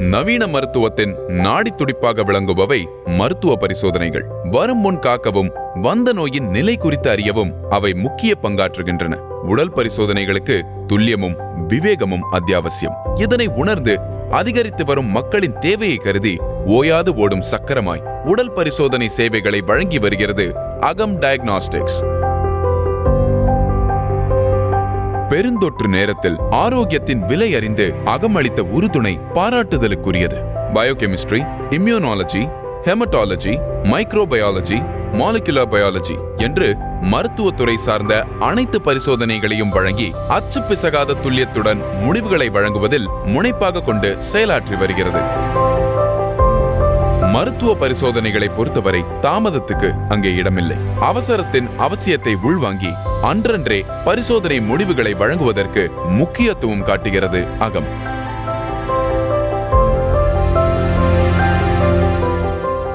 நவீன மருத்துவத்தின் நாடி துடிப்பாக விளங்குபவை மருத்துவ பரிசோதனைகள். வரும் முன் காக்கவும் வந்த நோயின் நிலை குறித்து அறியவும் அவை முக்கிய பங்காற்றுகின்றன. உடல் பரிசோதனைகளுக்கு துல்லியமும் விவேகமும் அத்தியாவசியம். இதனை உணர்ந்து அதிகரித்து வரும் மக்களின் தேவையை கருதி ஓயாது ஓடும் சக்கரமாய் உடல் பரிசோதனை சேவைகளை வழங்கி வருகிறது அகம் டயக்னாஸ்டிக்ஸ். பெருந்தொற்று நேரத்தில் ஆரோக்கியத்தின் விலை அறிந்து அகமளித்த உறுதுணை பாராட்டுதலுக்குரியது. Biochemistry, immunology, haematology, microbiology, molecular biology என்று மருத்துவத்துறை சார்ந்த அனைத்து பரிசோதனைகளையும் வழங்கி அச்சு பிசகாத துல்லியத்துடன் முடிவுகளை வழங்குவதில் முனைப்பாக கொண்டு செயலாற்றி வருகிறது. மருத்துவ பரிசோதனைகளை பொறுத்தவரை தாமதத்துக்கு அங்கே இடமில்லை. அவசரத்தின் அவசியத்தை உள்வாங்கி அன்றன்றே பரிசோதனை முடிவுகளை வழங்குவதற்கு முக்கியத்துவம் காட்டுகிறது அகம்.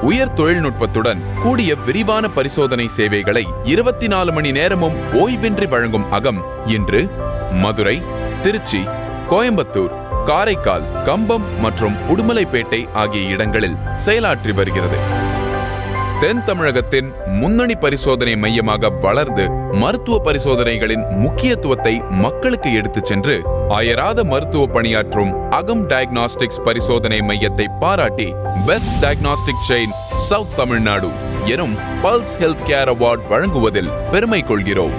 உயர் தொழில்நுட்பத்துடன் கூடிய விரிவான பரிசோதனை சேவைகளை 24 மணி நேரமும் ஓய்வின்றி வழங்கும் அகம் இன்று மதுரை, திருச்சி, கோயம்புத்தூர், காரைக்கால், கம்பம் மற்றும் உடுமலைப்பேட்டை ஆகிய இடங்களில் செயலாற்றி வருகிறது. தென் தமிழகத்தின் முன்னணி பரிசோதனை மையமாக வளர்ந்து மருத்துவ பரிசோதனைகளின் முக்கியத்துவத்தை மக்களுக்கு எடுத்துச் சென்று அயராத மருத்துவ பணியாற்றும் அகம் டயக்னாஸ்டிக்ஸ் பரிசோதனை மையத்தை பாராட்டி best diagnostic chain south Tamil Nadu எனும் பல்ஸ் ஹெல்த் கேர் அவார்ட் வழங்குவதில் பெருமை கொள்கிறோம்.